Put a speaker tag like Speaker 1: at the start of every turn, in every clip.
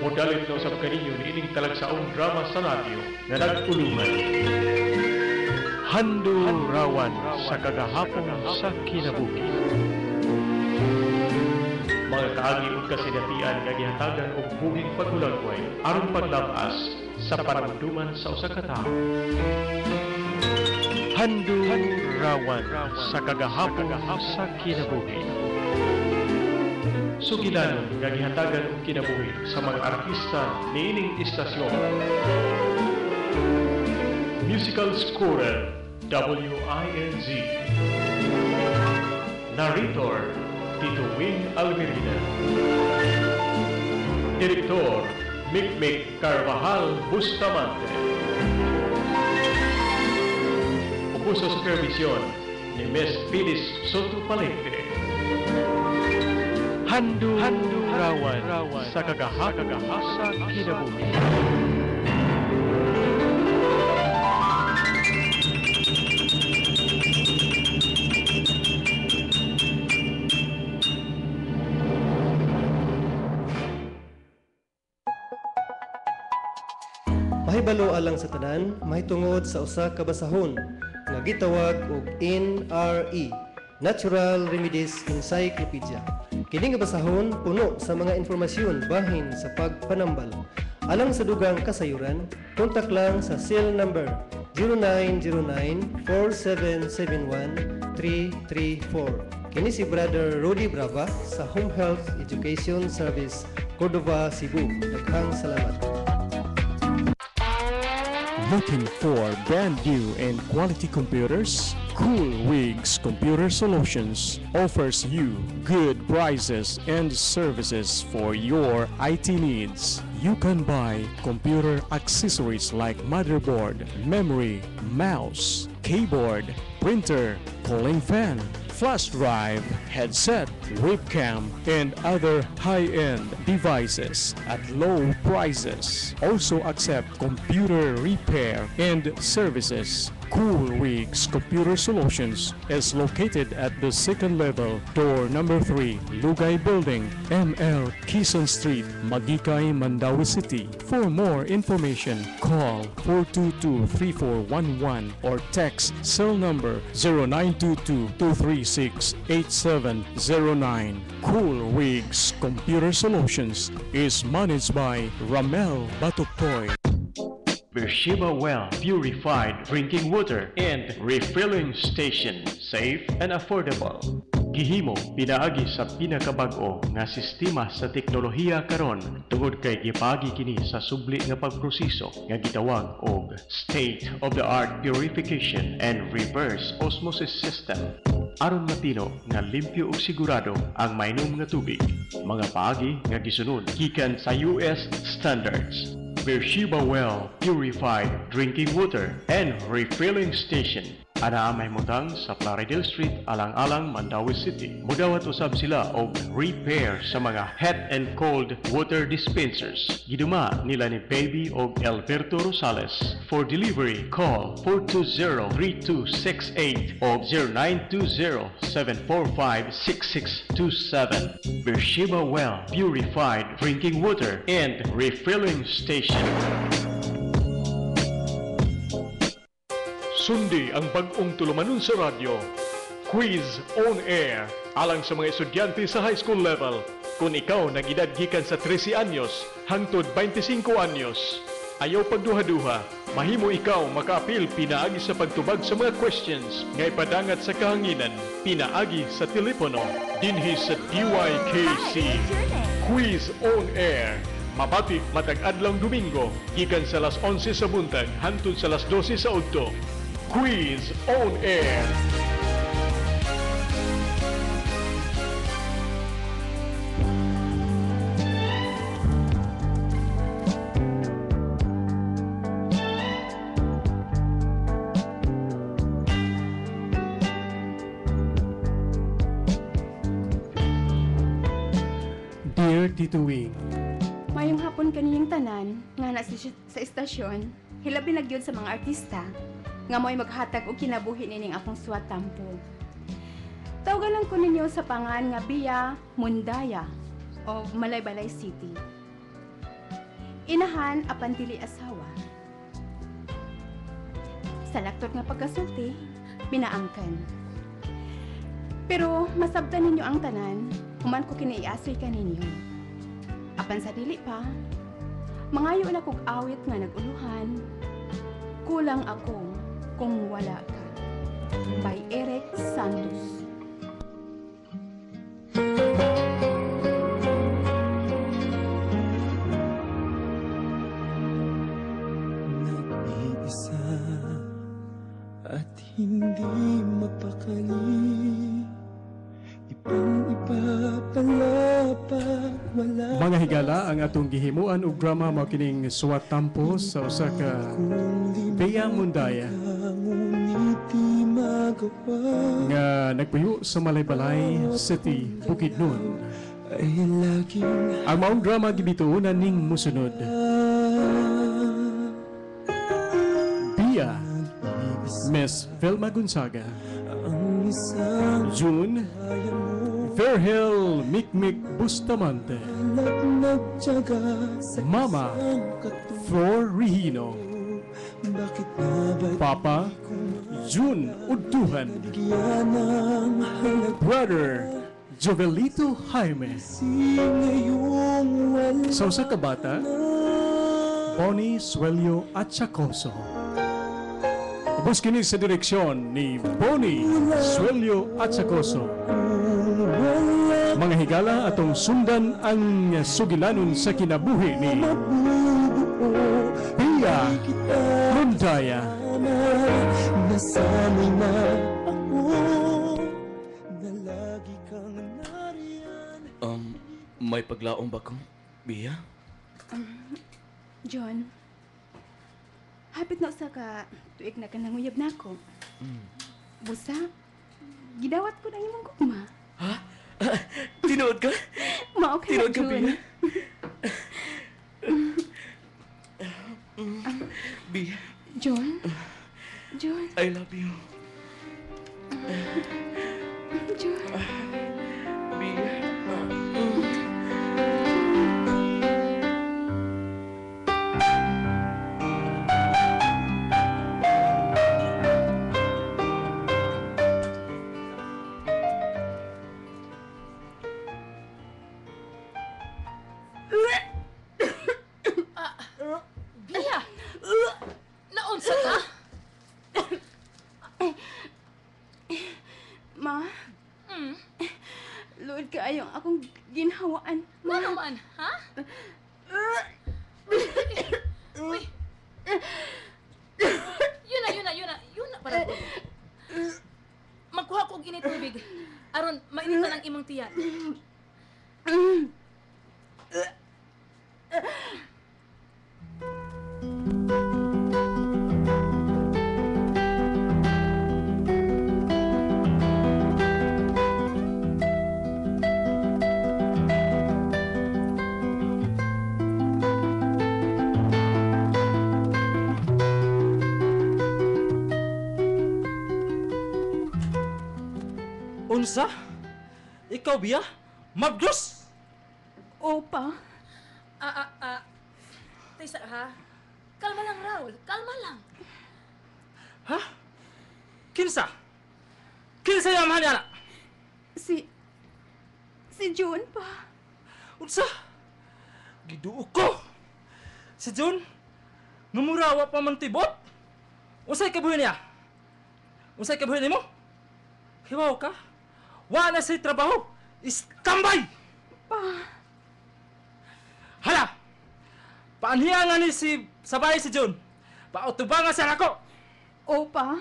Speaker 1: Modalit na usab kaninyo niining talagsaong drama sa radyo nga nagpulungan. Handurawan sa kagahapon sa kinabuhi. Mga kaagi ug kasinatian nga gihatagan og buhing pagulagway aron paglabas sa panamduman sa usa ka tawo. Handurawan sa kagahapon sa kinabuhi. Sugilanon nga gihatagan og kinabuhi sa mga artista niining istasyon. Musical scorer WINZ. Narrator Tito Wing Almerida. Direktor Mikmik Carvajal Bustamante. Upo sa supervisyon ni Ms. Phyllis Soto Palente. Handurawan sa kagahapon sa kinabuhi.
Speaker 2: Mahibalo alang sa tanan, mahitungod sa usa ka basahon nga gitawag og NRE, Natural Remedies Encyclopedia. Kini nga basahon puno sa mga informasyon bahin sa pagpanambal. Alang sa dugang kasayuran, kontak lang sa cell number 0909-4771-334. Kini si Brother Rudy Brava sa Home Health Education Service, Cordova, Cebu. Daghang salamat.
Speaker 3: Looking for brand new and quality computers? Cool Wigs Computer Solutions offers you good prices and services for your IT needs. You can buy computer accessories like motherboard, memory, mouse, keyboard, printer, cooling fan, flash drive, headset, webcam, and other high-end devices at low prices. Also accept computer repair and services. Cool Wigs Computer Solutions is located at the second level, door number 3, Lugay Building, ML Quezon Street, Magikay, Mandaue City. For more information, call 422-3411 or text cell number 0922-236-8709. Cool Wigs Computer Solutions is managed by Ramel Batukoy.
Speaker 1: Beersheba Well Purified Drinking Water and Refilling Station. Safe and affordable. Gihimo pinaagi sa pinakabag-o nga sistema sa teknolohiya karon tungod kay gipagi kini sa subli nga pagproseso nga gitawag og state-of-the-art purification and reverse osmosis system. Aron matino nga limpyo ug sigurado ang mainom nga tubig. Mga paagi nga gisunod gikan sa US standards. Beersheba Well Purified Drinking Water and Refilling Station. Ana may mutang sa Plaridel Street, alang-alang, Mandaue City. Mudawat usab sila og repair sa mga hot and cold water dispensers. Giduma nila ni Baby og Alberto Rosales. For delivery, call 420-3268 o 0920-745-6627. Beersheba Well Purified Drinking Water and Refilling Station. Sundi ang bag-ong tulumanon sa radyo. Quiz on Air. Alang sa mga estudyante sa high school level. Kung ikaw nag-edad gikan sa 13 anyos hangtod 25 anyos. Ayaw pagduha-duha. Mahimo ikaw makaapil pinaagi sa pagtubag sa mga questions nga ipadangat sa kahanginan. Pinaagi sa telepono. Dinhi sa DYKC. Quiz on Air. Mabati matag adlong Domingo gikan sa alas 11 sa buntag hangtod sa alas 12 sa udto. Quiz on Air.
Speaker 3: Dear Tito Wing,
Speaker 4: Mayong hapon kaniyong tanan nga na sa estasyon, hilabi na gyud sa mga artista nga mo'y maghatag og kinabuhi nining akong suwatampo. Tawagan lang ko ninyo sa pangan nga Bia Mundaya o Malaybalay City. Inahan apan dili asawa. Sa laktot nga pagkasulti, binaangkan. Pero masabtan ninyo ang tanan, human ko kinaiasoy ka ninyo. Apan sa dili pa, mangayo na kog awit nga naguluhan, kulang ako kung wala ka. By Eric Santos.
Speaker 5: Nag-iisa at hindi mapakali, ibang-iba pala pag wala
Speaker 3: Mga higala, ang atong gihimuan og drama mao kining Suwat Tampo sa usa ka Bea Mundaya
Speaker 5: ngunit di magawa.
Speaker 3: nga nagpuyo sa Malaybalay City, Bukidnon.
Speaker 5: Ay laging
Speaker 3: Ang maong drama gibituunan ning musunod. Bea, Miss Velma Gonzaga.
Speaker 5: ang isang
Speaker 3: June,
Speaker 5: kaya mo
Speaker 3: Verhel Mikmik Bustamante.
Speaker 5: nagtyaga sa
Speaker 3: Mama,
Speaker 5: isang katuwa.
Speaker 3: Flor Regino.
Speaker 5: Bakit nga ba
Speaker 3: Papa, June Uduhan.
Speaker 5: bigyan ng halaga
Speaker 3: Brother, Jovelito Jaime.
Speaker 5: ngayong wala
Speaker 3: Sa usa ka bata, Bonnie Suelio Achacoso. Ubos kini sa direksyon ni Bonnie Suelio Achacoso. Mga higala atong sundan ang sugilanon sa kinabuhi ni Bea Mundaya.
Speaker 5: nasanay na ako na lagi kang nariyan.
Speaker 6: May paglaong ba kong, Bea?
Speaker 4: John, hapit na usa ka tuig na ka nanguyab na ako. Busa, gidawat ko na imong gugma.
Speaker 6: Tinood ka?
Speaker 4: Mao ka na,
Speaker 6: Tinood ka,
Speaker 4: John.
Speaker 6: Bea? Bea,
Speaker 4: John? John?
Speaker 6: I love you.
Speaker 4: John?
Speaker 6: Bea.
Speaker 7: Bea! Naunsa ka?
Speaker 4: Ma? Load ka ayong akong ginhawaan.
Speaker 7: Ano naman, ha? Uy! Yun na, para magkuha ko ginit tubig. Aron, mainitan ang imong tiyan.
Speaker 8: Unsa? Ikaw, Bea? Magdos!
Speaker 4: Opa.
Speaker 7: Taysa, ha? Kalma lang, Raul. Kalma lang.
Speaker 8: Ha? Kinsa? Kinsa yaman niya na?
Speaker 4: Si John pa.
Speaker 8: Unsa? Giduo ko! Si John? Numurawa pa man tibot? Unsay kabuhi niya? Unsay kabuhi nimo? Hiwaw ka? Wala sa trabaho! Istambay! Hala! Paanhiya nga ni si sabay si John. Pautubangan sa ako!
Speaker 4: Opa.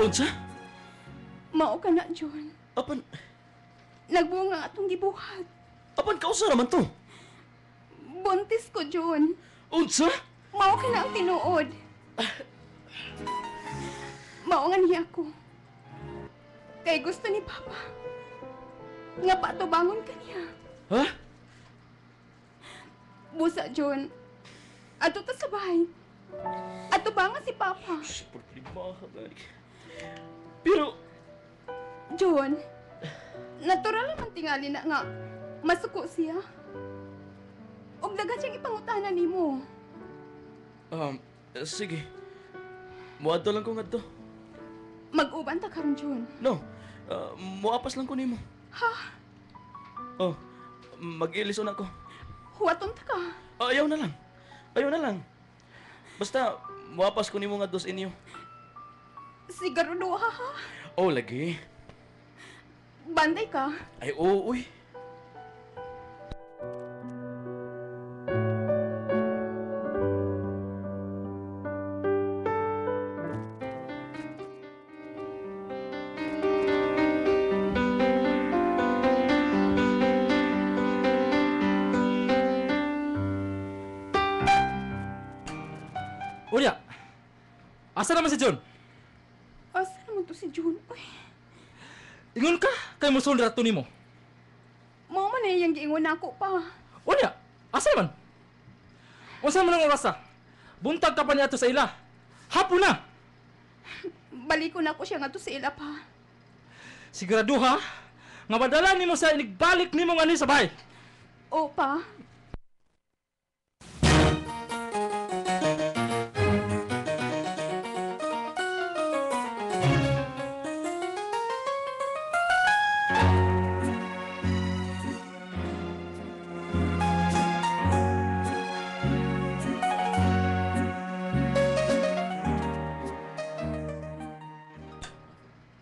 Speaker 6: Unsa?
Speaker 4: Mao ka na, John.
Speaker 6: Apan,
Speaker 4: Nagbunga atong gibuhat.
Speaker 6: kausa naman to.
Speaker 4: Buntis ko, John.
Speaker 6: Unsa?
Speaker 4: Mao ka na ang tinuod. Mao nga niya ako. Kay gusto ni Papa. Nga patubangon ka niya.
Speaker 6: Ha?
Speaker 4: Busa, John. Ato ta sa bahay. Ato ba nga si Papa?
Speaker 6: Problema ka gani. Pero,
Speaker 4: John, natural naman tingali na nga masuko siya. Og dagan siyang ipangutanan nimo.
Speaker 6: sige. Muadto lang ko ngadto.
Speaker 4: Mag-uban ta karon, John.
Speaker 6: No, muapas lang ko nimo.
Speaker 4: Ha?
Speaker 6: Oh, mag-ilis ako.
Speaker 4: Huwaton ta ka.
Speaker 6: Ayaw na lang. Ayaw na lang. Basta, muapas ko nimo ngadto sa inyo.
Speaker 4: Siguro ha?
Speaker 6: Oh, lagi.
Speaker 4: Banday ka.
Speaker 6: Ay, oo, uy.
Speaker 8: Unya, asa naman si John?
Speaker 4: Asa naman to si John? Uy,
Speaker 8: Ingon ka, kay mo sul rato nimo.
Speaker 4: mao man na iyang giingon ako pa.
Speaker 8: Unya, asa naman? Unsa man ang orasa? Buntag ka pa niya ato sa ila. Hapon na.
Speaker 4: Balik ko na ako siya nga to sa ila pa.
Speaker 8: Sigurado ha, nga madala nimo sa inigbalik nimo nga ni sa bahay.
Speaker 4: O pa,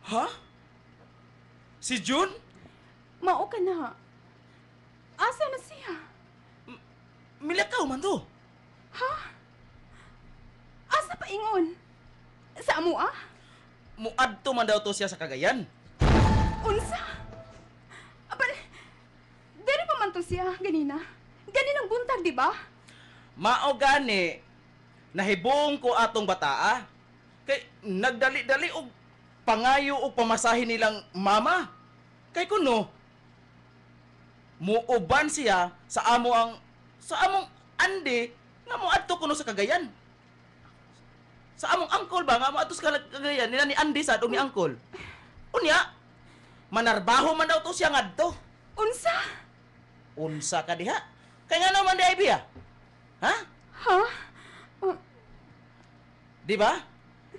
Speaker 6: Ha? Si June?
Speaker 4: mao ka na. Asa na siya?
Speaker 6: Milakaw man to.
Speaker 4: Asa pa ingon? Sa amo ah?
Speaker 6: Muadto man daw to siya sa Cagayan.
Speaker 4: Unsa? Aba, dere pa man to siya, ganina. Ganinang buntag, di ba?
Speaker 6: Mao gani, nahibong ko atong bataa. Kay nagdali-dali og pangayo og pamasahin nilang mama. Kay kuno, muuban siya sa among andi nga moadto kuno sa Cagayan. Sa among angkol ba nga moadto sa Cagayan nila ni Andy sad og ni angkol. Unya, manarbaho man daw to siya ngadto.
Speaker 4: Unsa?
Speaker 6: Unsa ka diha? Kay nga naman di ay biya? Ha?
Speaker 4: Ha?
Speaker 6: Di ba?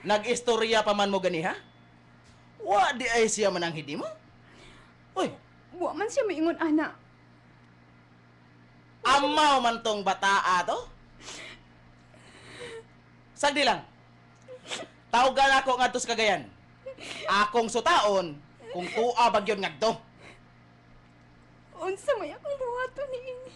Speaker 6: Nag-istorya pa man mo gani ha? Wa di ay siya man ang hidi mo? Uy,
Speaker 4: Wa man siya maingon, ana.
Speaker 6: amaw man tong bataa to? Sagdi lang. Tawgan ako ngadto sa Cagayan. Akong sutaon kung tua bagyon ngadto.
Speaker 4: Unsa may akong buhato ni ini?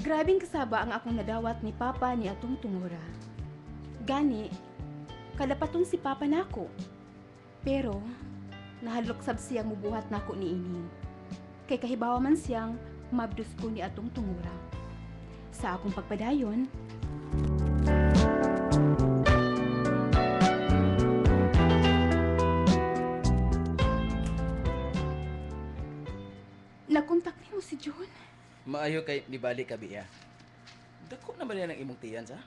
Speaker 4: Grabing kasaba ang akong nadawat ni Papa ni atong tungura. Gani, kadapaton si Papa nako. Pero, nahaluksab siyang mubuhat nako ni ini. Kay kahibawa man siyang mabdus ko ni atong tungura. Sa akong pagpadayon, nakontak niyo si John.
Speaker 6: Maayo kay nibalik ka biya. Dako na ba niya ng imong tiyan sa?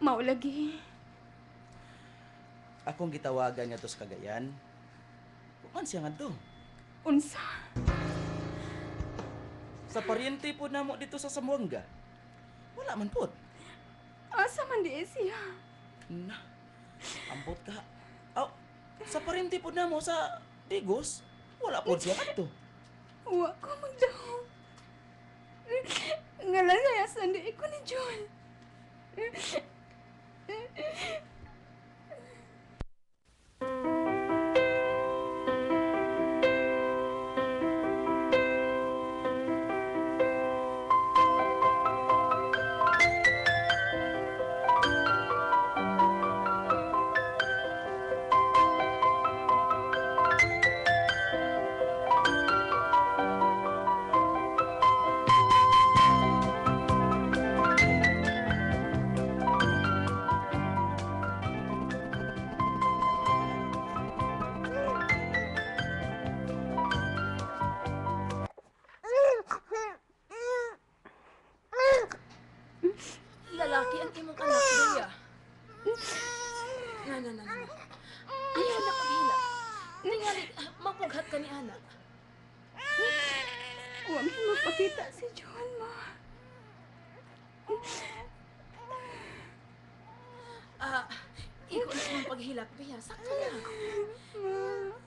Speaker 4: Maulagi.
Speaker 6: Akong gitawagan nga to sa Cagayan. Kuman siya ngadto.
Speaker 4: Unsa?
Speaker 6: Sa paryente po namo dito sa Zamboanga. Wala man pod.
Speaker 4: Asa man di siya?
Speaker 6: Na, ambot ka. Aw, sa paryente po namo sa Digos. Wala pod siya kadto.
Speaker 4: Wa ko magdaw. Ngalan kaya sandi ko ni John.
Speaker 7: ka ni Ana.
Speaker 4: Huwag mo magpakita si John, ma.
Speaker 7: Igo na mong paghilak, Bea. Sakto na.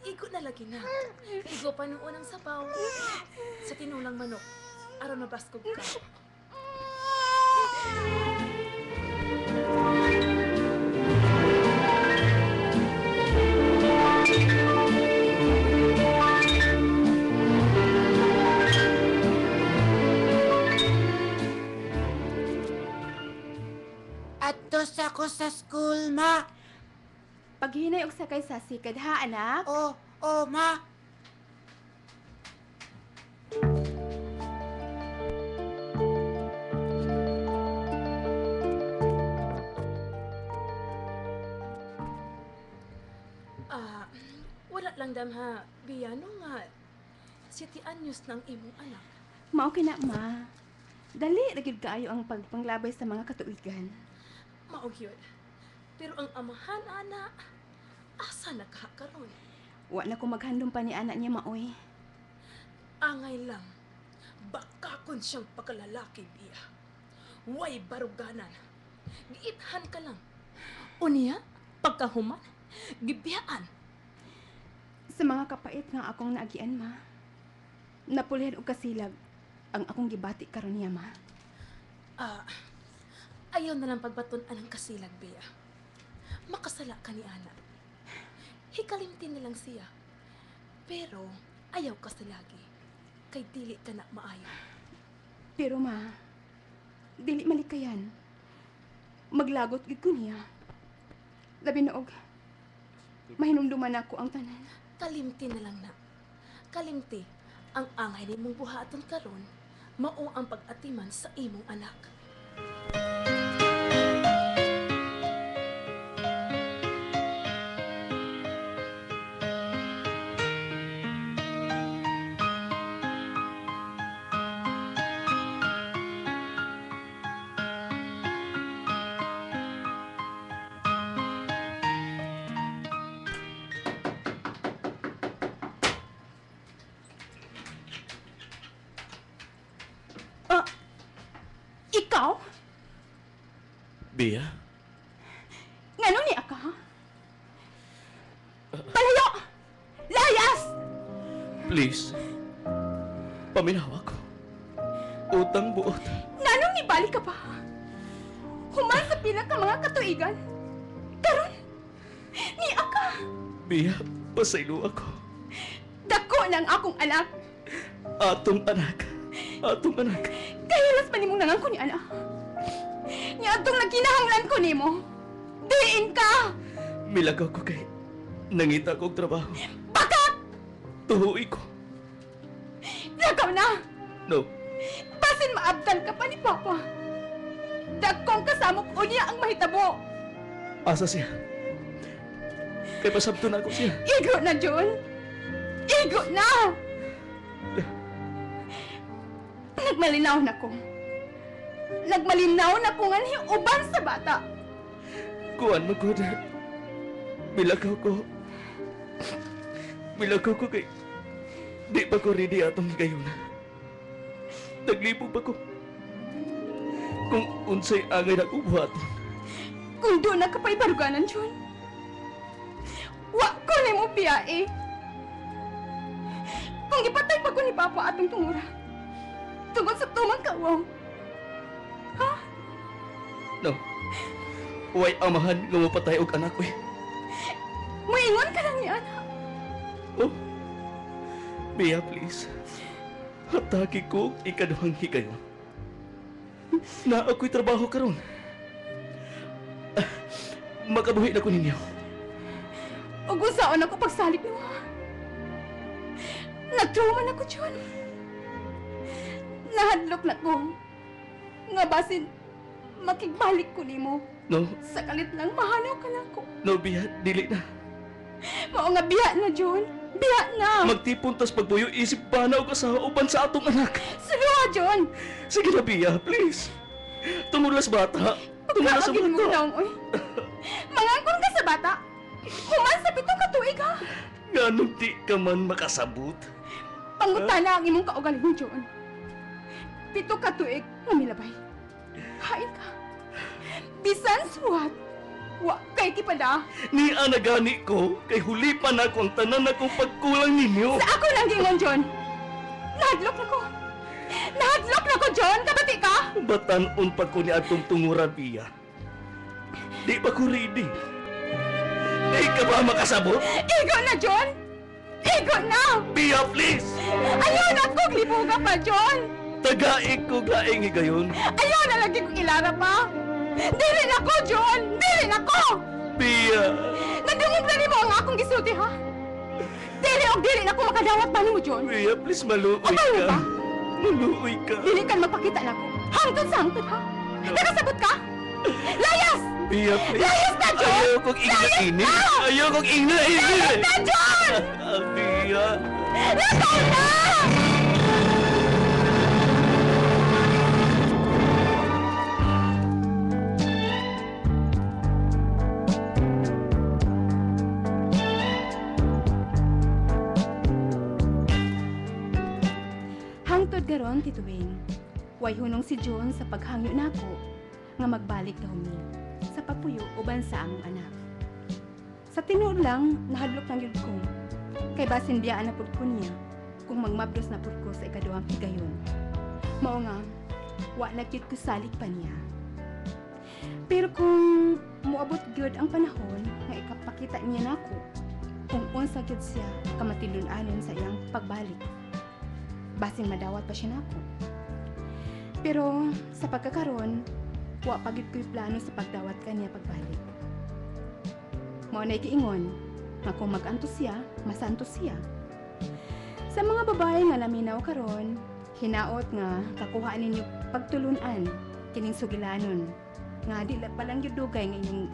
Speaker 7: Igo na lagi na. Igo pa nung unang sabaw sa tinulang manok. Aron na baskog ka.
Speaker 9: Atos ako sa school, ma.
Speaker 4: Paghinay og sakay sa sikad, ha, anak?
Speaker 9: Oh, ma.
Speaker 7: Wala lang dam ha. Biyano nga. 7 anyos ng imong anak.
Speaker 4: Mao kina, ma. Dali, ragid kaayo ang pagpanglabay sa mga katuigan.
Speaker 7: Maog yun. Pero ang amahan, ana, asa nagkakaroon?
Speaker 4: Wa na ko maghandom pa ni anak niya, maoy.
Speaker 7: Angay lang. Bakakon siyang pagkalalaki, Bia. Way baruganan. Giithan ka lang. Unya, pagkahuman, gibiyaan.
Speaker 4: Sa mga kapait nga akong naagian, ma. Napulihan og kasilag ang akong gibati karon niya, ma.
Speaker 7: Ayaw na lang pagbaton-an ang kasilag, Bea. Makasala ka ni Ana. Hikalimtin na lang siya. Pero, ayaw ka sa lagi. Kay dili ka na maayo.
Speaker 4: Pero, ma, dili malikayan. Maglagot gid ko niya. Labi na og mahinumduman ako ang tanan.
Speaker 7: Kalimti na lang na. Kalimti, ang angay ni mong buhaton karon, mao ang pag-atiman sa imong anak.
Speaker 4: Ikaw?
Speaker 6: Bea?
Speaker 4: Ngano ni aka, ha? Palayo! Layas!
Speaker 6: Please. Paminawa ko. Utang buot.
Speaker 4: Nanong nibalik ka pa? Human sa pinaka mga katuigan? Karon, ni aka.
Speaker 6: Bea, pasaylo ako.
Speaker 4: Dako ng akong anak.
Speaker 6: Atong anak. Atong anak.
Speaker 4: Kahilas man nimong nangang ko ni anak. Ni atong nagkinahanglan ko nimo. Diin ka!
Speaker 6: Milagaw ko kay nangita kong trabaho.
Speaker 4: Bakat!
Speaker 6: Tuhuy ko.
Speaker 4: Lagaw na!
Speaker 6: No.
Speaker 4: Basin maabtan ka pa ni Papa. Dagkong kasamok unya ang mahitabo.
Speaker 6: Asa siya? Kay pasabto na ako siya.
Speaker 4: Igo na, John. Igo na! Nagmalinaw na ko. Nagmalinaw na ko nga ni uban sa bata.
Speaker 6: Kuan mo ko na. Milagaw ko. Milagaw ko kay di pa ko ready atong gayon. Naglibog pa ko. Kung unsay angay na kubuhaton.
Speaker 4: Kung doon na kapay baruganan, John. Wa ko ni mo biyae. Kung ipatay pa ko ni Papa atong tungura. Tungod sa tumang kawang. Ha?
Speaker 6: No. Way amahan nga mapatay og anak ko eh.
Speaker 4: Muingon ka lang ni anak.
Speaker 6: Oh. Bea, please. Hatagi ko og ikaduhang higayon. Na ako'y trabaho karon. Makabuhi na ko ninyo.
Speaker 4: O kung saan ako pagsalik mo. Nag-trauma na ko, John. Nahadlok na ko. Nga basin, makigbalik ko nimo.
Speaker 6: No,
Speaker 4: Sa kalit lang, mahanaw ka na ko.
Speaker 6: no, Bea, dili na.
Speaker 4: Mao nga biya na, John. Biya na.
Speaker 6: Magtipon tas pagbuyo isip pa na og asawa uban sa atong anak.
Speaker 4: Suluha, John.
Speaker 6: Sige na, Bea, please. Tumulas bata. Tumulas sa
Speaker 4: Pagkaagin mo
Speaker 6: bata.
Speaker 4: lang, oy. Mangangkon ka sa bata. Human sa 7 ka tuig ha.
Speaker 6: Nganong di ka man makasabot?
Speaker 4: Pangutana ang imong kaugalingon, John. 7 ka tuig nga milabay. Hain ka. Bisan suwat. Wa kay kipada.
Speaker 6: Ni anagani ko, kay hulipan ako ang tanan akong pagkulang ninyo.
Speaker 4: Sa ako lang gingon, John. Nahadlok na ko. Nahadlok na ko, John. Kabati ka.
Speaker 6: Batanon pa ko ni atong tunguran, Pia. Di ba ko ready? Di ka ba makasabot?
Speaker 4: Igo na, John. Igo na.
Speaker 6: Pia, please!
Speaker 4: Ayaw na kong libuga pa, John.
Speaker 6: Tagaig ko gaing gayon.
Speaker 4: Ayaw na lagi kong ilara pa. Dili na ko, John. Dili na ko.
Speaker 6: Pia!
Speaker 4: Nadungog na mo ang akong gisulti, ha? Dili o dili na ko makadawat pa mo, John.
Speaker 6: Pia, please maluoy
Speaker 4: Ano
Speaker 6: ka.
Speaker 4: ba?
Speaker 6: Maluoy ka.
Speaker 4: Dili ka magpakita na ko. Hangtod sa hangtod, ha? Nakasabot ka? Layas!
Speaker 6: Pia, please.
Speaker 4: Layas na, John!
Speaker 6: Ayaw kong ingna-ini. Ayaw kong ingna-ini.
Speaker 4: Layas na, John!
Speaker 6: Pia.
Speaker 4: Lakaw na! Hangtod garon, Tituwing. Way hunong si John sa paghangyo nako nga magbalik daw mi sa pagpuyo uban sa among anak. Sa tinuod lang, nahadlok ng yun ko. Kay basin biyaan na pud ko niya kung magmabdos na pud ko sa ikaduhang higayon. Mao nga, wa na gyud ko salig pa niya. Pero kung muabot gyud ang panahon nga ikapakita niya nako kung unsa gyud siya kamatilunanon sa iyang pagbalik, basin madawat pa siya nako. Pero sa pagkakaroon, wa pagid ko'y plano sa pagdawat kaniya pagbalik. Mao na'y giingon nga kung mag-antos siya, masantos siya. Sa mga babae nga laminaw karon, hinaot nga kakuha ninyo pagtulunan kining sugilanon nga di palang gyud dugay nga inyong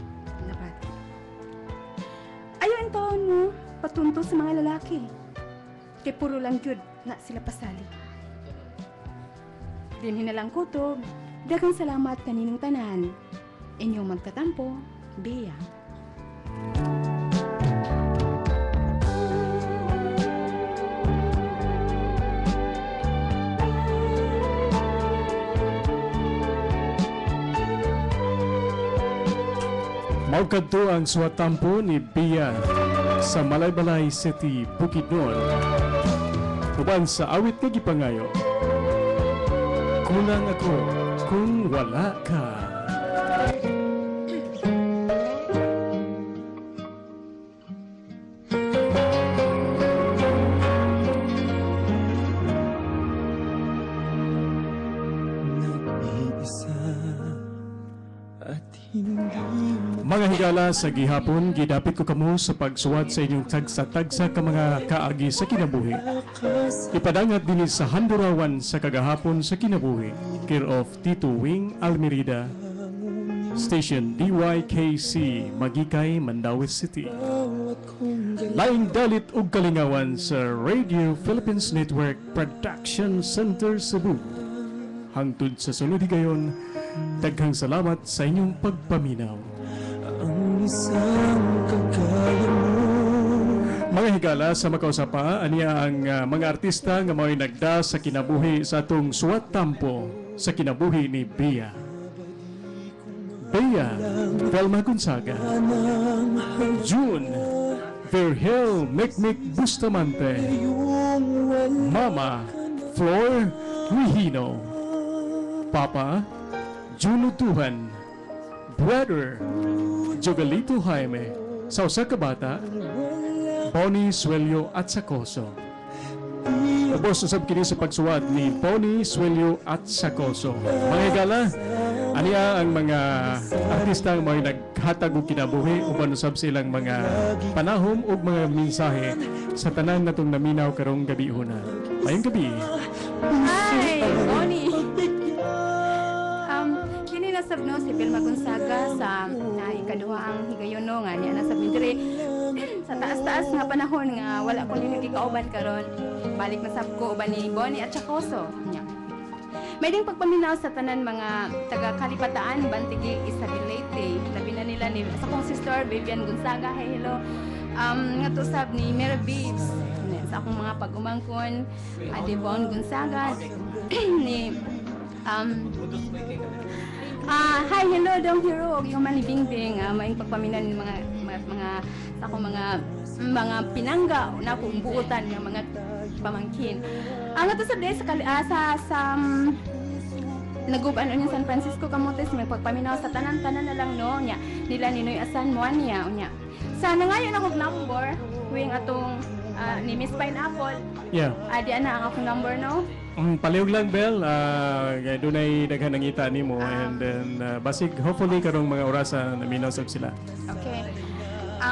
Speaker 4: nabati. Ayon taon mo patunto sa mga lalaki. Kay puro lang gyud na sila pasali. Dinhi na lang kutob. Daghang salamat kaninong tanan. Inyong magkatampo, Bea.
Speaker 3: Maugkadto ang suwatampo ni Bea sa Malaybalay City, Bukidnon. Uban sa awit nga gipangayo, kulang ako kung wala ka.
Speaker 5: Nag-iisa at hindi
Speaker 3: Mga higala sa gihapon, gidapit ko kamo sa pagsuwat sa inyong tagsa-tagsa ka mga kaagi sa kinabuhi. Ipadangat din sa handurawan sa kagahapon sa kinabuhi. Care of Tito Wing Almerida, Station DYKC, Magikay, Mandaue City. Laing dalit ug kalingawan sa Radio Philippines Network Production Center Cebu. Hangtod sa sunod higayon, daghang salamat sa inyong pagpaminaw.
Speaker 5: ang isang kagaya mo.
Speaker 3: Mga higala sa makausapa, aniya ang mga artista nga mao'y nagda sa kinabuhi sa atong suwat tampo sa kinabuhi ni Bea. Bea, Velma Gonzaga, June, Virgil Mekmek Bustamante, Mama, Flor Rihino, Papa, Juno Tuhan, Brother, Jogalito Jaime, sa usa ka bata, Bonnie Suelio at Sacoso. Ubos usab kini sa pagsuwat ni Bonnie Suelio at Sacoso. Mga higala, aniya ang mga artista nga may naghatag og kinabuhi uban usab silang mga panahom ug mga mensahe sa tanan natong naminaw karong gabi una. Mayong gabi.
Speaker 4: Hi, Bonnie. Kini nasabno si Velma Gonzaga sa ikaduhang higayon no nga niya nasab ni dire sa taas-taas nga panahon nga wala ko nini kauban karon. Balik na sab ko uban ni Bonnie at Chacoso. Nya. May ding pagpaminaw sa tanan mga taga Kalipataan, Bantigi, Isabel Leyte. Labi na nila ni sa kong sister Vivian Gonzaga. Hey, hello. Nga to sab ni Mary Beeps. Sa akong mga pag-umangkon, Devon Gonzaga ni hi, hello, Dong Hero. Og yung man ni Bingbing, maing pagpaminaw ni mga sa akong mga pinangga na akong buutan ng mga pamangkin. Ang ato sa naguban niya San Francisco Camotes, may pagpaminaw sa tanan-tanan na lang no nya nila Ninoy Asan mo niya unya. Sana ngayon akong number wing atong ni Miss Pineapple.
Speaker 3: Yeah.
Speaker 4: Di ana ang akong number no.
Speaker 3: Palihog lang, Bel. Kaya doon ay daghan ng ngita nimo and then basig hopefully karong mga orasa naminaw sab sila.
Speaker 4: Okay.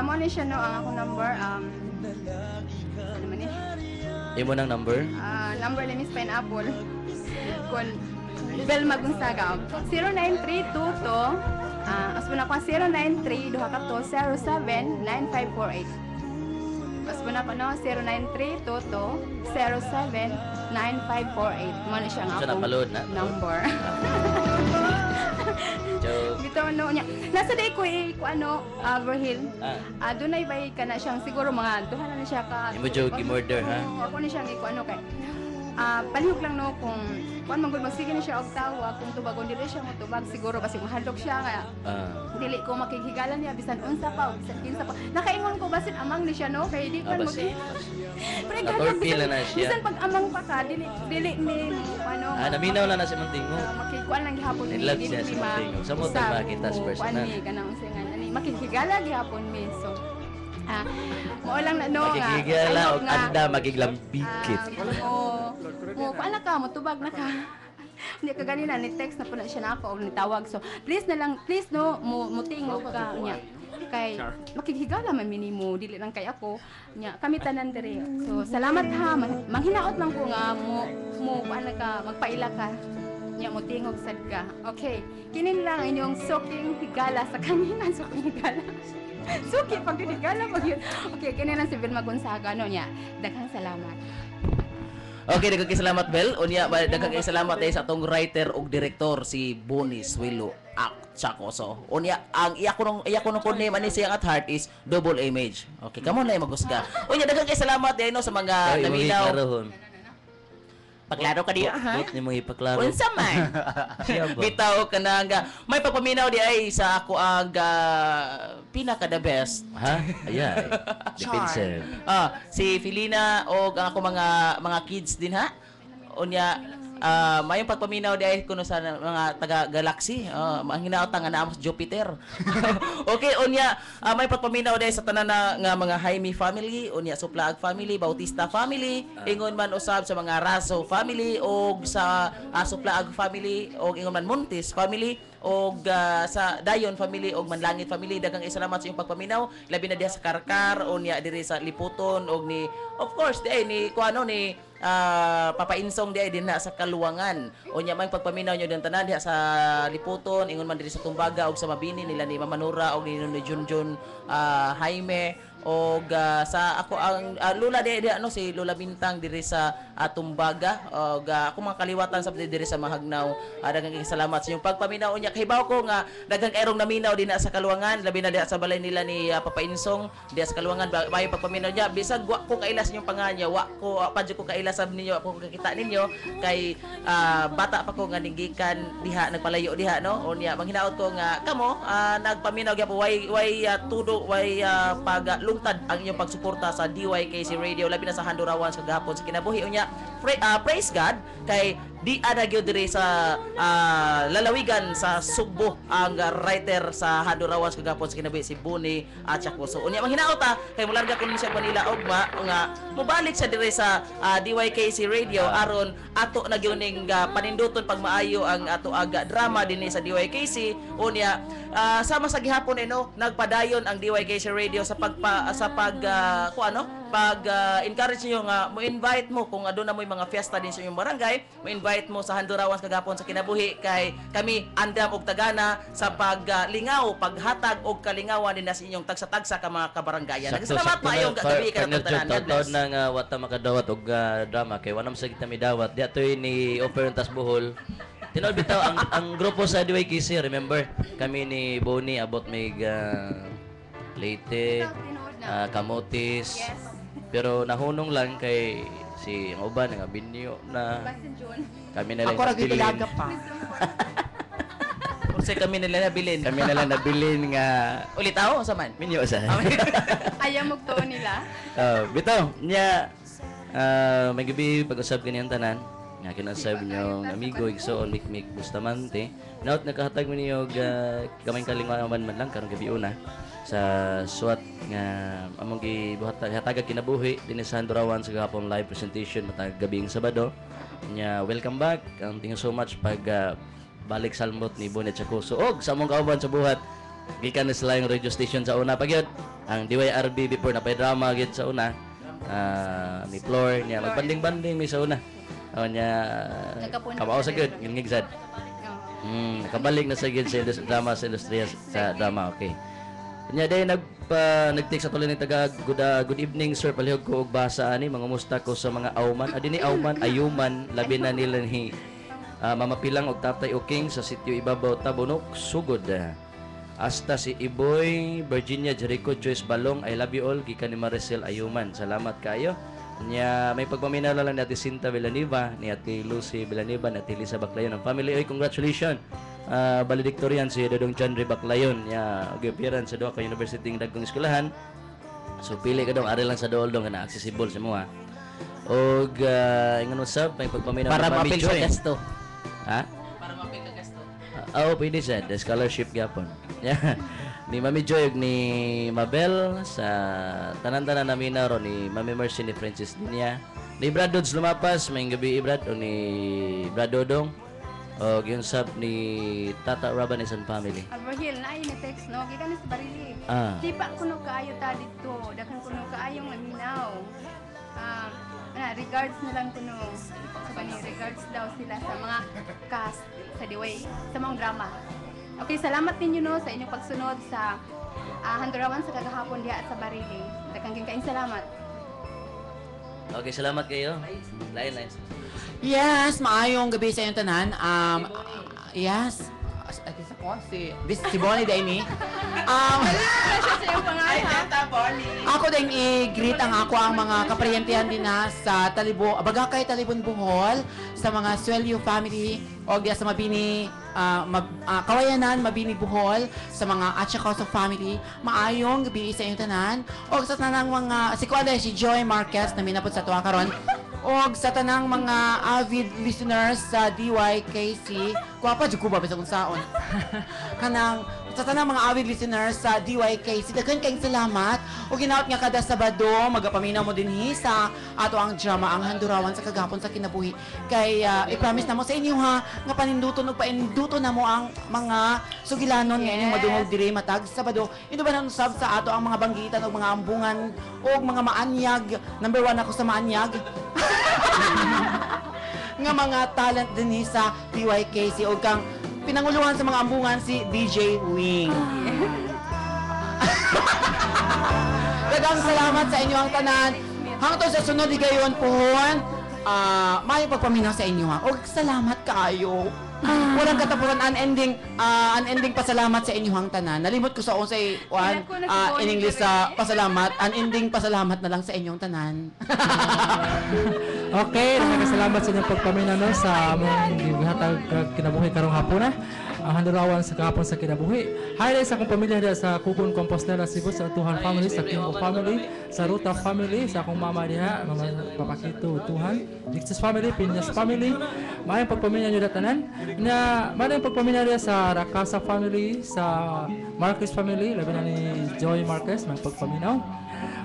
Speaker 4: Mo ni siya no ang akong number ano man ni?
Speaker 6: Imo nang number?
Speaker 4: Number ni Miss Pineapple. Kon Bel Magunsaga 0932 aspo na ko 093 207 9548. Aspo na ko no 0932 07 9548. Mo na siya ang
Speaker 6: Siya
Speaker 4: akong
Speaker 6: napaload na.
Speaker 4: number.
Speaker 6: Joke.
Speaker 4: Bitaw no nya. Nasa day ko ano Verhill. Dunay bay kana siyang siguro mga duha na siya ka.
Speaker 6: Imo joke murder ha.
Speaker 4: Ako ni siyang iko ano kay. Palihog lang no kung kuan man gud magsige ni siya og tawa kung tubagon dili siya mo tubag siguro basi mahadlok siya kaya. Dili ko makikhigalan niya bisan unsa pa o bisan kinsa pa. Nakaingon ko basin amang ni siya no kay di kan mo. Pero
Speaker 6: Natorpil na siya.
Speaker 4: bisan pag amang pa ka dili ni ano.
Speaker 6: Naminaw na si Montingo.
Speaker 4: Makikuan lang gihapon
Speaker 6: In love siya si Montingo. Sa mo tayo makita sa personal.
Speaker 4: Kuan ni kanang usingan ani makikigala gihapon mi so. Mo lang na no nga.
Speaker 6: Makikigala og anda magiglambikit.
Speaker 4: Mo paano ka mo tubag na ka. Hindi ka ganina ni text na po na siya na ako o nitawag so please na lang please no mo tingog ka niya kay makikigala man minimo dili lang kay ako nya kami tanan diri so salamat ha manghinaot lang ko nga mo paano ka magpaila ka nya mo tingog sad ka okay kinin lang inyong soking higala sa kanina soking higala suki pag higala pag yun okay kinin lang si Vilma Gonzaga no nya daghang salamat.
Speaker 6: Okay, daghang salamat Bel. Unya daghang salamat sa atong writer ug direktor si Bonnie Swilo Chacoso. Unya ang iya ko nung name ani siyang at heart is Double Image. Okay, kamo na magusga. Unya daghang salamat no sa mga naminaw. Paklaro ka diya ha? Wait nimo ipaklaro. Unsa man? Bitaw ka na nga. May pagpaminaw di ay sa ako ang pinaka the best. Ha? Ayan. Defensive. Si Filina o ang ako mga kids din ha. Unya may pagpaminaw di ay kuno sa mga taga Galaxy. Ang hinaot nga naamo sa Jupiter. Okay, unya may pagpaminaw di sa tanan nga mga Jaime family, unya Suplaag family, Bautista family, ingon man usab sa mga Raso family og sa Suplaag family og ingon man Montes family og sa Dayon family og Manlangit family. Daghang salamat sa iyong pagpaminaw labi na diha sa Karkar unya diri sa Liputon og ni of course di ay ni kuano ni Papa Insong di ay din na sa Kaluwangan. Unya may pagpaminaw nyo din tanan diha sa Liputon, ingon man diri sa Tumbaga og sa Mabini nila ni Mama Nora og ni Junjun Jaime og sa ako ang lula di ano si Lola Bintang diri sa Tumbaga og ako mga kaliwatan sa diri sa Mahagnaw. Daghang salamat sa inyong pagpaminaw unya kahibaw ko nga daghang erong naminaw din sa Kaluwangan labi na diha sa balay nila ni Papa Insong diha sa Kaluwangan may pagpaminaw niya bisag wa ko kailas inyong panganya wa ko padyo ko kailas sab ninyo ako kakita ninyo kay bata pa ko nga ninggikan diha nagpalayo diha no unya manghinaot ko nga kamo nagpaminaw gyapon way tudo way paglungtad ang inyong pagsuporta sa DYKC Radio labi na sa Handurawan sa gahapon sa kinabuhi unya praise God kay di ana gyud diri sa lalawigan sa Sugbo ang writer sa Handurawan sa gahapon sa kinabuhi si Bonnie Chacoso unya manghinaot kay mularga kun siya Manila ugma nga mobalik sa diri sa DYKC Radio aron ato na gyuning paninduton pag maayo ang ato aga drama dinhi sa DYKC unya sama sa gihapon no nagpadayon ang DYKC Radio sa pag encourage niyo nga mo invite mo kung aduna mo mga fiesta din sa inyong barangay mo invite invite mo sa Handurawan kagapon sa kinabuhi kay kami andam og tagana sa paglingaw, paghatag og kalingawan din sa inyong tagsa-tagsa ka mga kabaranggayan. Salamat maayo gabi ka na tanan.
Speaker 10: Taon nang wata makadawat og drama kay wanam sa kita mi dawat. Di atoy ni offer tas buhol. Tinol bitaw ang grupo sa DYKC, remember? Kami ni Bonnie abot may Leyte, Camotes.
Speaker 4: Yes.
Speaker 10: Pero nahunong lang kay si ang uban nga binyo na
Speaker 4: Basta June.
Speaker 10: kami na lang
Speaker 9: Ako rin
Speaker 10: nabilin.
Speaker 9: talaga pa.
Speaker 6: Kasi kami nila nabilin.
Speaker 10: Kami na lang nabilin nga
Speaker 6: Ulitaw sa man.
Speaker 10: minyo sa.
Speaker 4: Ayaw magtuon nila.
Speaker 10: Bitaw, niya may gabi pag-usap ganyan tanan. Nga kinasab niyo amigo igsoon Mikmik Bustamante. Naot nakahatag mo niyo kamay kalingawan man lang karong gabi una sa SWAT nga among gihatag kinabuhi dinhi sa Handurawan sa gahapon live presentation matag gabing Sabado. Nya welcome back. Thank you so much pag balik salmot ni Bonet Chacoso og sa among kauban sa buhat gikan na sila yung radio station sa una pagyod ang DYRB before na pay drama gyud sa una ni Floor niya magbanding-banding mi sa una nya kabaw sa good ngigzad nakabalik na sa good sa drama sa industriya sa drama okay nya day nagtik sa tuloy ng taga good evening sir palihog ko og basa ani mga musta ko sa mga auman adini auman ayuman labi na nila ni Mama Pilang og Tatay Uking sa sitio Ibabaw Tabunok sugod hasta si Iboy Virginia Jericho Joyce Balong I love you all gikan ni Maricel Ayuman salamat kayo nya may pagpaminala lang ni Ate Sinta Villanueva ni Ate Lucy Villanueva ni Ate Lisa Baclayon ang family oy congratulations valedictorian si Dodong John Ray Baclayon nya gipiran sa duha ka university ng dagkong eskwelahan so pili ka dong ari lang sa dool dong na accessible sa mo og ingon usab may pagpaminaw
Speaker 6: Para
Speaker 10: ng Mami
Speaker 6: mapil sa
Speaker 10: Joy.
Speaker 6: gasto.
Speaker 10: Ha?
Speaker 6: Para mapil ka gasto.
Speaker 10: Pwede siya. The scholarship gapon. Ni Mami Joy ug ni Mabel sa tanan-tanan namin na ron ni Mami Mercy ni Francis Dinya. Ni Brad Dodds lumapas, may gabi Brad o ni Brad Dodong. O yung sub ni Tata Raban and family.
Speaker 4: Abrahil, na ni text no, gikan sa barili. Di pa kuno kaayo ta dito, dakan kuno kaayong naminaw. Regards na lang kuno. Regards daw sila sa mga cast sa Diway, sa mga drama. Okay, salamat ninyo no sa inyong pagsunod sa Handurawan sa kagahapon diha sa Barili. Daghang kaayong salamat.
Speaker 10: Okay, salamat kayo. Lain.
Speaker 9: Yes, maayong gabi sa inyong tanan. Yes. Si Bonnie day ni.
Speaker 4: Siya sa iyong pangalan.
Speaker 9: Ako din i-greet ang ako ang mga kaparyentihan din na sa Bagakay Talibon Bohol, sa mga Swelyo family o sa Mabini Kawayanan, Mabini Bohol, sa mga Atchacauso family. Maayong gabi sa inyong tanan. O sa tanang mga si Joy Marquez na minapot sa tuwa karon. O sa tanang mga avid listeners sa DYKC, kuwapa dyan ko ba sa kung saon. Sa tanang mga avid listeners sa DYKC, daghan kayong salamat. O ginaot nga kada Sabado, magapaminaw mo din sa ato ang drama, ang Handurawan sa kagapon sa kinabuhi. Kay i-promise na mo sa inyo ha, nga paninduton o painduton na mo ang mga sugilanon nga inyong madungog diri matag Sabado. Ito ba nang sab sa ato ang mga banggitan o mga ambungan o mga maanyag. Number 1 ako sa maanyag. Nga mga talent din sa DYKC o kang pinanguluhan sa mga ambungan si DJ Wing. Dagang salamat sa inyo ang tanan. Hangtod sa sunod higayon pohon, may pagpaminaw sa inyo ha. O salamat kaayo. Walang katapusan, unending pasalamat sa inyo ang tanan. Nalimot ko sa unsay in English sa pasalamat, unending pasalamat na lang sa inyong tanan.
Speaker 8: Okay, nagkasalamat sa inyong pagpaminaw no, sa among gihatag kinabuhi karong hapon na. Ang Handurawan sa kahapon sa kinabuhi. Highlight sa akong pamilya diha sa Kugon Compostela, Cebu, sa Tuhan family, sa Kimbo family, sa Ruta family, sa akong mama diha, Mama Papakito Tuhan, Dixis family, Piñas family. Maayong pagpamilya niyo datanan. Maayong pagpamilya diha sa Rakasa family, sa Marquez family, labi na ni Joy Marquez, may pagpaminaw.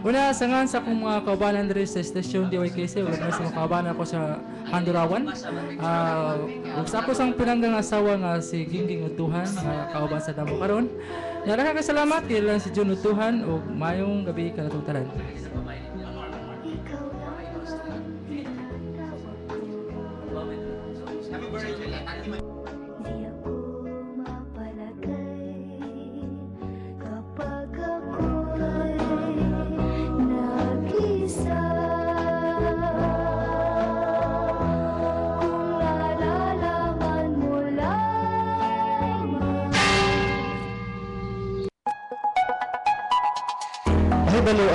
Speaker 8: Una, sangan sa akong mga kaubanan diri sa station DYKC, wala na sa mga kaubanan ko sa Handurawan. Sa ako sang pinanggang asawa nga si Gingging Utuhan, nga kauban sa damo karon. Daghang salamat kay lang si Jun Utuhan ug mayong gabi kanatong tanan.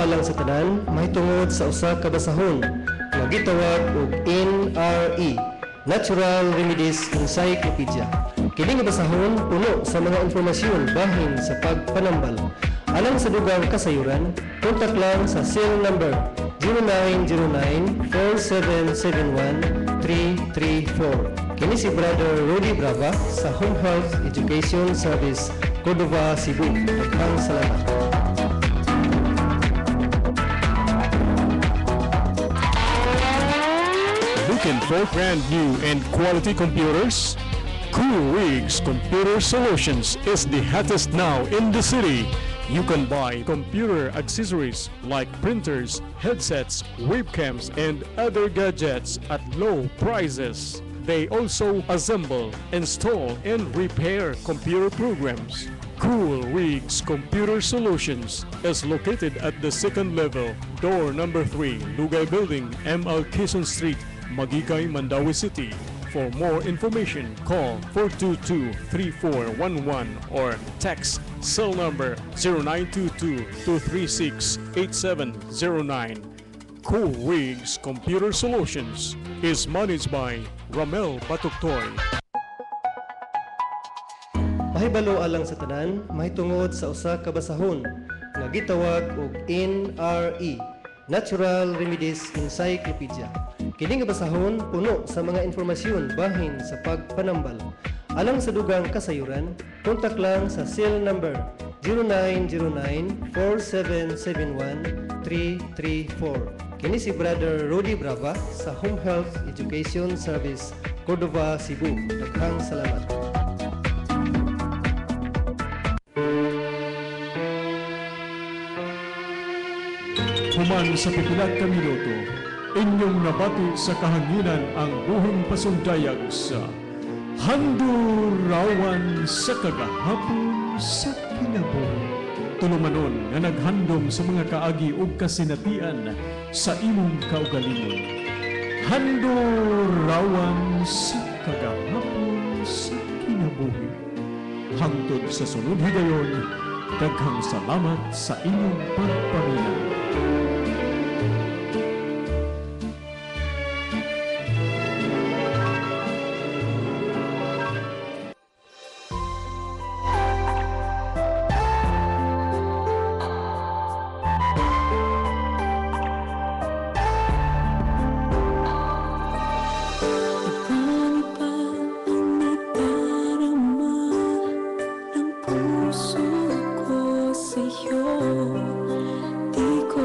Speaker 2: alang sa tanan mahitungod sa usa ka basahon nga gitawag og NRE, Natural Remedies Encyclopedia. Kini nga basahon puno sa mga informasyon bahin sa pagpanambal. Alang sa dugang kasayuran, kontak lang sa cell number 0909-4771-334. Kini si Brother Rudy Brava sa Home Health Education Service, Cordova, Cebu. Daghang salamat.
Speaker 3: Looking for brand new and quality computers? Cool Wigs Computer Solutions is the hottest now in the city. You can buy computer accessories like printers, headsets, webcams, and other gadgets at low prices. They also assemble, install, and repair computer programs. Cool Wigs Computer Solutions is located at the second level, door number 3, Lugay Building, ML Quezon Street, Magigay, Mandawi City. For more information, call 422-3411 or text cell number 0922-236-8709. Cool Wigs Computer Solutions is managed by Ramel Batuktoy.
Speaker 2: Mahibalo alang sa tanan mahitungod sa usa ka basahon nga gitawag og NRE, Natural Remedies Encyclopedia. Kini nga basahon puno sa mga informasyon bahin sa pagpanambal. Alang sa dugang kasayuran, kontak lang sa cell number 0909-4771-334. Kini si Brother Rudy Brava sa Home Health Education Service, Cordova, Cebu. Daghang salamat.
Speaker 3: Human sa pipilat ka minuto, inyong nabati sa kahanginan ang buhong pasundayag sa Handurawan sa kagahapon sa kinabuhi. Tulumanon nga naghandom sa mga kaagi ug kasinatian sa imong kaugalingon. Handurawan sa kagahapon sa kinabuhi. Hangtod sa sunod higayon, daghang salamat sa inyong pagpaminaw.
Speaker 5: Puso ko sa'yo, di ko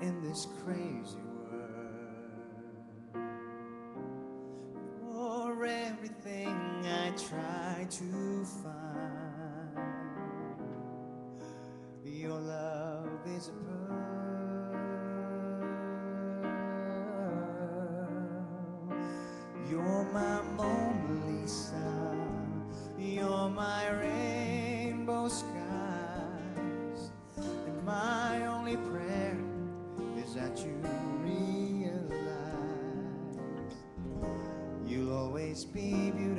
Speaker 5: in this crazy world. You're everything I try to find. Your love is a pearl. You're my Mona Lisa. You're my rainbow skies. And my only prayer is that you realize you'll always be beautiful